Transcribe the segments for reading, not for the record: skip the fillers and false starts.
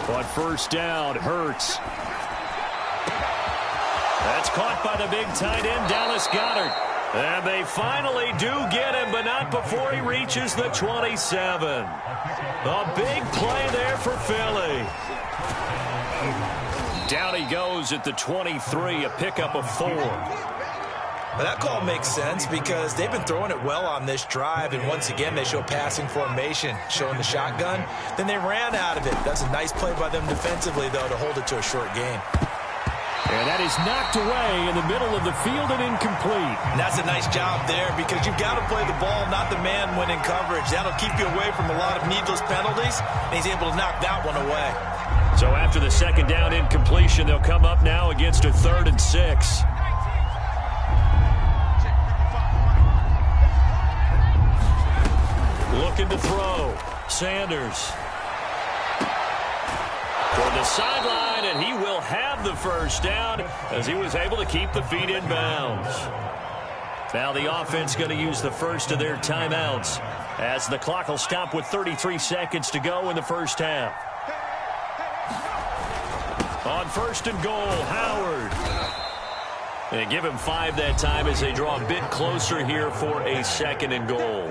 On first down, Hurts. That's caught by the big tight end, Dallas Goedert. And they finally do get him, but not before he reaches the 27. A big play there for Philly. Down he goes at the 23, a pickup of 4. Well, that call makes sense because they've been throwing it well on this drive, and once again they show passing formation, showing the shotgun. Then they ran out of it. That's a nice play by them defensively, though, to hold it to a short game. And that is knocked away in the middle of the field and incomplete. And that's a nice job there because you've got to play the ball, not the man when in coverage. That'll keep you away from a lot of needless penalties, and he's able to knock that one away. So after the second down incompletion, they'll come up now against a 3rd and 6. Looking to throw. Sanders. For the sideline, and he will have the first down as he was able to keep the feet in bounds. Now the offense going to use the first of their timeouts as the clock will stop with 33 seconds to go in the first half. On first and goal, Howard. And give him 5 that time as they draw a bit closer here for a 2nd and goal.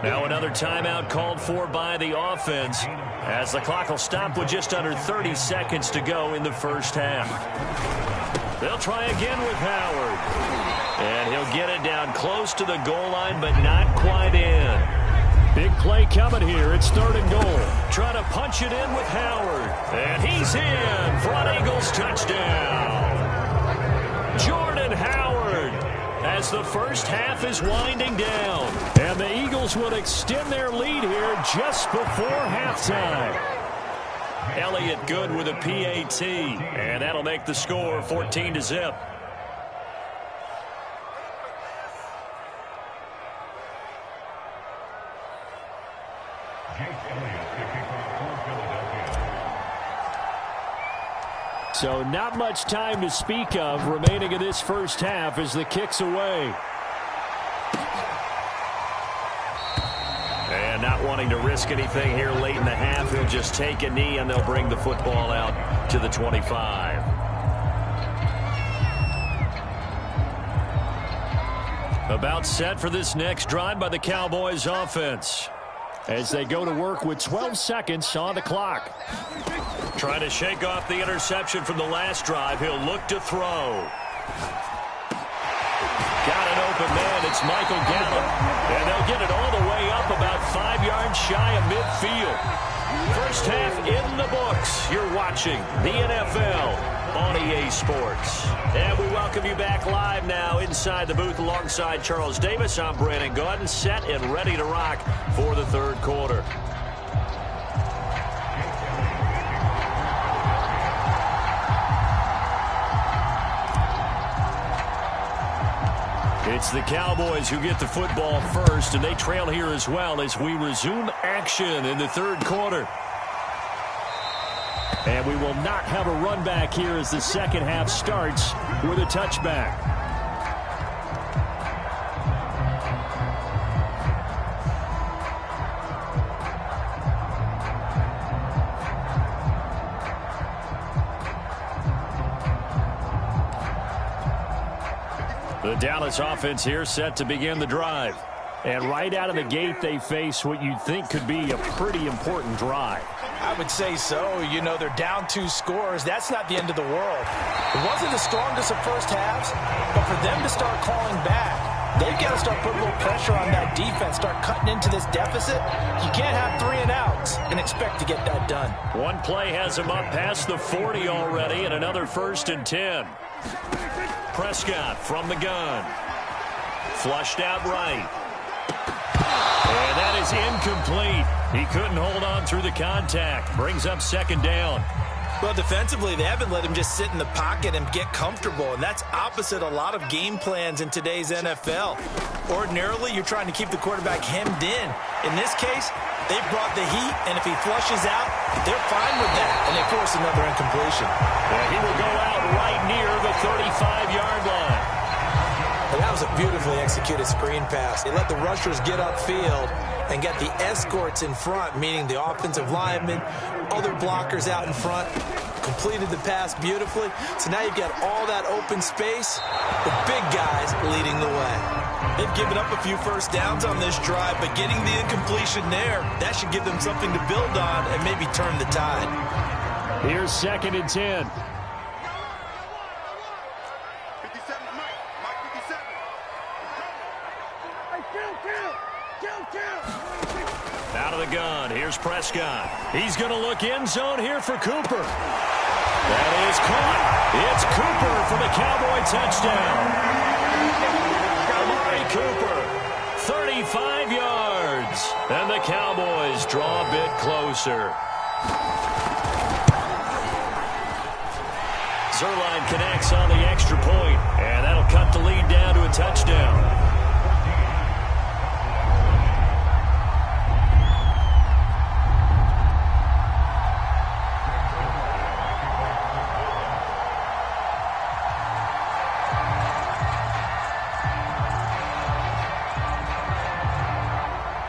Now another timeout called for by the offense as the clock will stop with just under 30 seconds to go in the first half. They'll try again with Howard. And he'll get it down close to the goal line, but not quite in. Big play coming here. It's 3rd and goal. Trying to punch it in with Howard. And he's in for an Eagles touchdown. Jordan Howard as the first half is winding down. And the Eagles will extend their lead here just before halftime. Elliott good with a PAT. And that'll make the score 14-0. So not much time to speak of remaining in this first half as the kick's away. And not wanting to risk anything here late in the half, he'll just take a knee and they'll bring the football out to the 25. About set for this next drive by the Cowboys offense as they go to work with 12 seconds on the clock. Trying to shake off the interception from the last drive. He'll look to throw. Got an open man. It's Michael Gallup. And they'll get it all the way up about 5 yards shy of midfield. First half in the books. You're watching the NFL on EA Sports. And we welcome you back live now inside the booth alongside Charles Davis. I'm Brandon Gaudin, set and ready to rock for the 3rd quarter. It's the Cowboys who get the football first, and they trail here as well as we resume action in the 3rd quarter. And we will not have a run back here as the second half starts with a touchback. The Dallas offense here set to begin the drive. And right out of the gate, they face what you'd think could be a pretty important drive. I would say so. You know, they're down 2 scores. That's not the end of the world. It wasn't the strongest of first halves, but for them to start calling back, they've got to start putting a little pressure on that defense, start cutting into this deficit. You can't have 3 and outs and expect to get that done. One play has them up past the 40 already, and another 1st and 10. Prescott from the gun. Flushed out right. And that is incomplete. He couldn't hold on through the contact. Brings up 2nd down. Well, defensively, they haven't let him just sit in the pocket and get comfortable, and that's opposite a lot of game plans in today's NFL. Ordinarily, you're trying to keep the quarterback hemmed in. In this case, they've brought the heat, and if he flushes out, they're fine with that, and they force another incompletion. He will go out right near the 35-yard line. But that was a beautifully executed screen pass. They let the rushers get upfield and get the escorts in front, meaning the offensive linemen, other blockers out in front, completed the pass beautifully. So now you've got all that open space, the big guys leading the way. They've given up a few first downs on this drive, but getting the incompletion there, that should give them something to build on and maybe turn the tide. Here's 2nd and 10. Out of the gun, here's Prescott. He's going to look end zone here for Cooper. That is caught. It's Cooper for the Cowboy touchdown. Amari Cooper, 35 yards. And the Cowboys draw a bit closer. Zuerlein connects on the extra point, and that'll cut the lead down to a touchdown.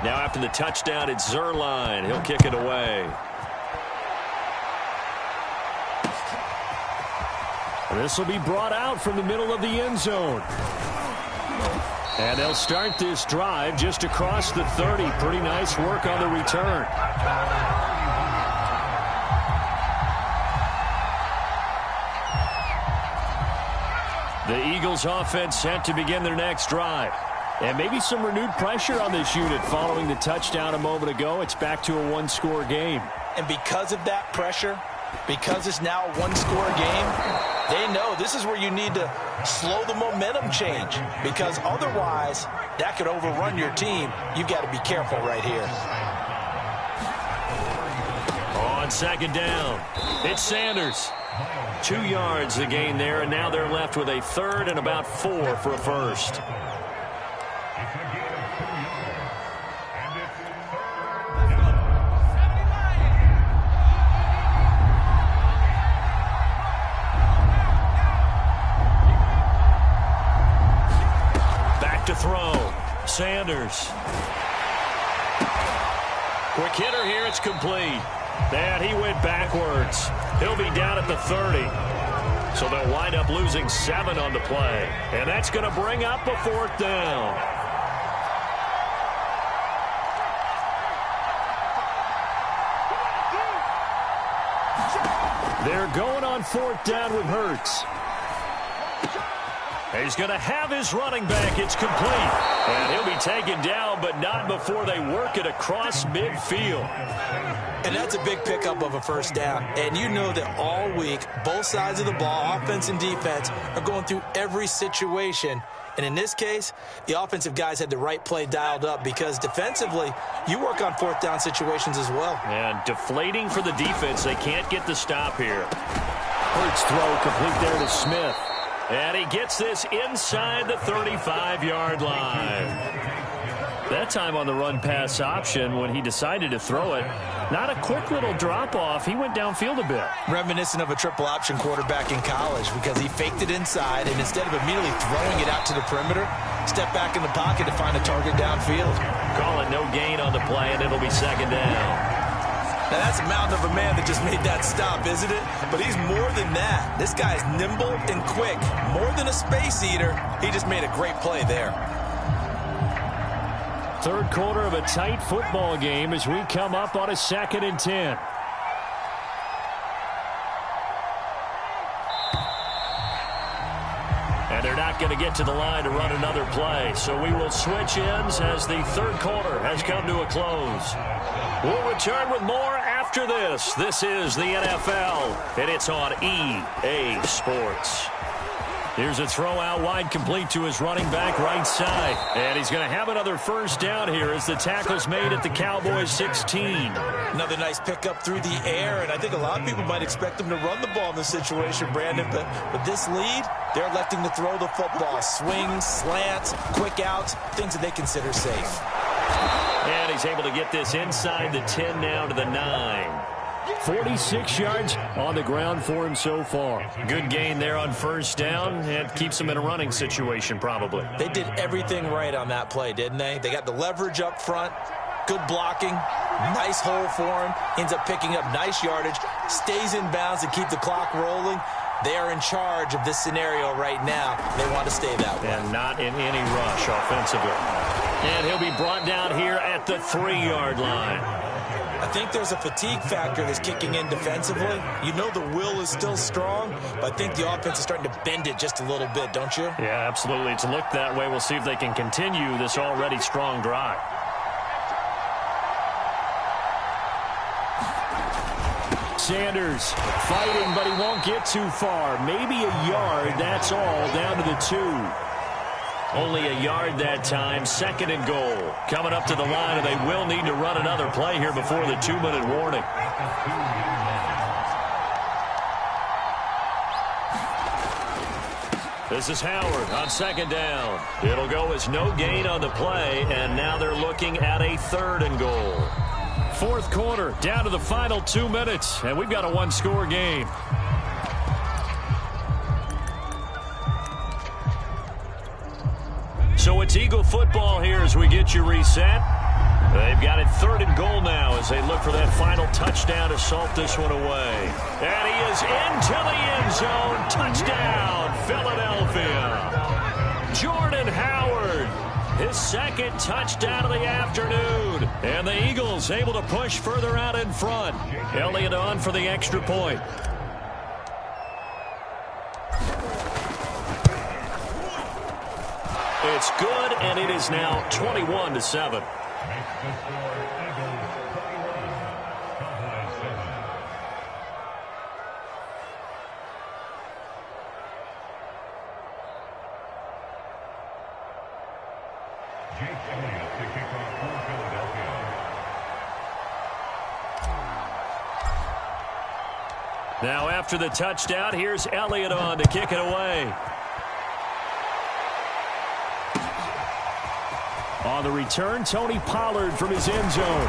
Now after the touchdown, it's Zuerlein. He'll kick it away. This will be brought out from the middle of the end zone. And they'll start this drive just across the 30. Pretty nice work on the return. The Eagles offense set to begin their next drive. And maybe some renewed pressure on this unit following the touchdown a moment ago. It's back to a one-score game. And because of that pressure, because it's now a one-score game, they know this is where you need to slow the momentum change, because otherwise that could overrun your team. You've got to be careful right here. On 2nd down, it's Sanders. 2 yards the gain there, and now they're left with a 3rd and about 4 for a first. To throw. Sanders. Quick hitter here. It's complete. And he went backwards. He'll be down at the 30. So they'll wind up losing 7 on the play. And that's going to bring up a 4th down. They're going on 4th down with Hurts. He's going to have his running back. It's complete. And he'll be taken down, but not before they work it across midfield. And that's a big pickup of a first down. And you know that all week, both sides of the ball, offense and defense, are going through every situation. And in this case, the offensive guys had the right play dialed up, because defensively, you work on 4th down situations as well. And deflating for the defense. They can't get the stop here. Hurts throw complete there to Smith. And he gets this inside the 35-yard line. That time on the run-pass option, when he decided to throw it, not a quick little drop-off. He went downfield a bit. Reminiscent of a triple-option quarterback in college, because he faked it inside, and instead of immediately throwing it out to the perimeter, stepped back in the pocket to find a target downfield. Call it no gain on the play, and it'll be 2nd down. Now, that's a mountain of a man that just made that stop, isn't it? But he's more than that. This guy's nimble and quick. More than a space eater, he just made a great play there. 3rd quarter of a tight football game as we come up on a 2nd and 10. And they're not going to get to the line to run another play. So we will switch ends as the 3rd quarter has come to a close. We'll return with more after this. This is the NFL, and it's on EA Sports. Here's a throw out wide, complete to his running back right side. And he's going to have another first down here as the tackle's made at the Cowboys 16. Another nice pickup through the air, and I think a lot of people might expect them to run the ball in this situation, Brandon. But with this lead, they're electing to throw the football. Swings, slants, quick outs, things that they consider safe. And he's able to get this inside the 10 now to the 9. 46 yards on the ground for him so far. Good gain there on first down. It keeps him in a running situation probably. They did everything right on that play, didn't they? They got the leverage up front, good blocking, nice hole for him, ends up picking up nice yardage, stays in bounds to keep the clock rolling. They are in charge of this scenario right now. They want to stay that way. And not in any rush offensively. And he'll be brought down here at the 3-yard line. I think there's a fatigue factor that's kicking in defensively. You know the will is still strong, but I think the offense is starting to bend it just a little bit, don't you? Yeah, absolutely. It's looked that way. We'll see if they can continue this already strong drive. Sanders fighting, but he won't get too far. Maybe a yard, that's all, down to the 2. Only a yard that time, 2nd and goal. Coming up to the line, and they will need to run another play here before the 2-minute warning. This is Howard on 2nd down. It'll go as no gain on the play, and now they're looking at a 3rd and goal. 4th quarter, down to the final 2 minutes, and we've got a 1-score game. So it's Eagle football here as we get you reset. They've got it 3rd and goal now as they look for that final touchdown to salt this one away. And he is into the end zone. Touchdown, Philadelphia. Jordan Howard, his 2nd touchdown of the afternoon. And the Eagles able to push further out in front. Elliott on for the extra point. It's good, and it is now 21-7. Now after the touchdown, here's Elliott on to kick it away. On the return, Tony Pollard from his end zone.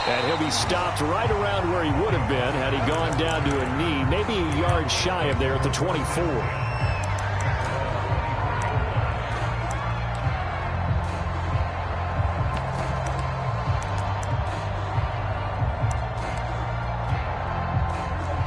And he'll be stopped right around where he would have been had he gone down to a knee, maybe a yard shy of there at the 24.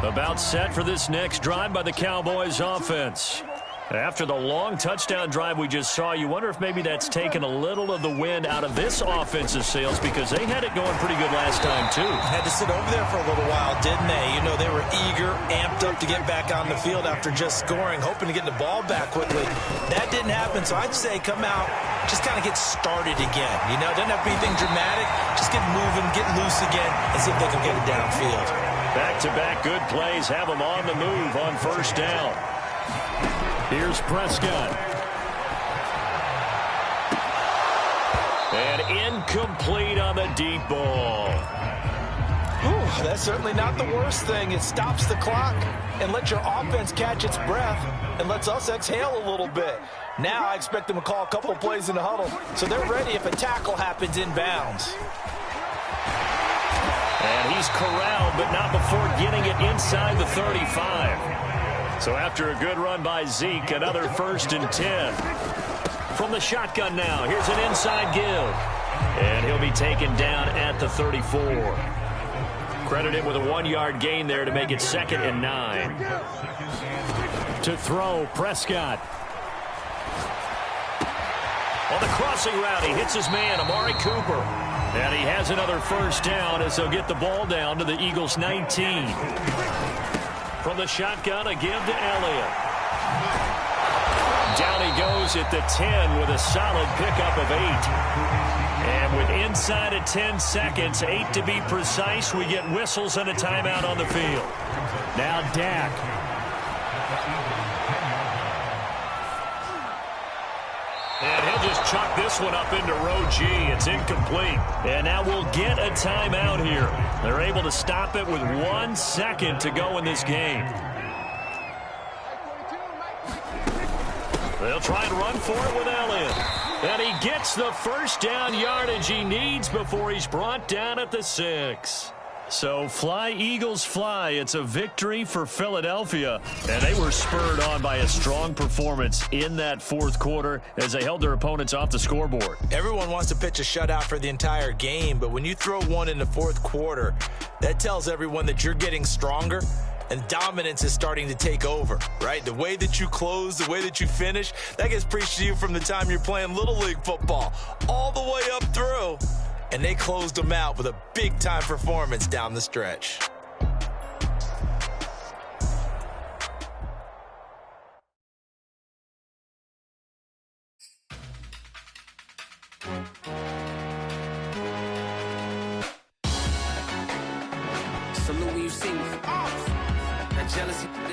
About set for this next drive by the Cowboys offense. After the long touchdown drive we just saw, you wonder if maybe that's taken a little of the wind out of this offensive sails because they had it going pretty good last time, too. Had to sit over there for a little while, didn't they? You know, they were eager, amped up to get back on the field after just scoring, hoping to get the ball back quickly. That didn't happen, so I'd say come out, just kind of get started again. You know, doesn't have to be anything dramatic. Just get moving, get loose again, and see if they can get it downfield. Back-to-back good plays have them on the move on first down. Here's Prescott. And incomplete on the deep ball. Ooh, that's certainly not the worst thing. It stops the clock and lets your offense catch its breath and lets us exhale a little bit. Now I expect them to call a couple of plays in the huddle so they're ready if a tackle happens in bounds. And he's corralled, but not before getting it inside the 35. So after a good run by Zeke, another 1st and 10. From the shotgun now, here's an inside give. And he'll be taken down at the 34. Credited with a 1-yard gain there to make it 2nd and 9. To throw, Prescott. On the crossing route, he hits his man, Amari Cooper. And he has another 1st down as they'll get the ball down to the Eagles' 19. From the shotgun, a give to Elliott. Down he goes at the 10 with a solid pickup of 8. And with inside of 10 seconds, 8 to be precise, we get whistles and a timeout on the field. Now Dak. And he'll just chuck this one up into row G. It's incomplete. And now we'll get a timeout here. They're able to stop it with 1 second to go in this game. They'll try and run for it with Elliott. And he gets the 1st down yardage he needs before he's brought down at the 6. So fly, Eagles, fly. It's a victory for Philadelphia. And they were spurred on by a strong performance in that fourth quarter as they held their opponents off the scoreboard. Everyone wants to pitch a shutout for the entire game, but when you throw one in the fourth quarter, that tells everyone that you're getting stronger and dominance is starting to take over, right? The way that you close, the way that you finish, that gets preached to you from the time you're playing Little League football all the way up through. And they closed them out with a big-time performance down the stretch. Salute when you see me. That jealousy.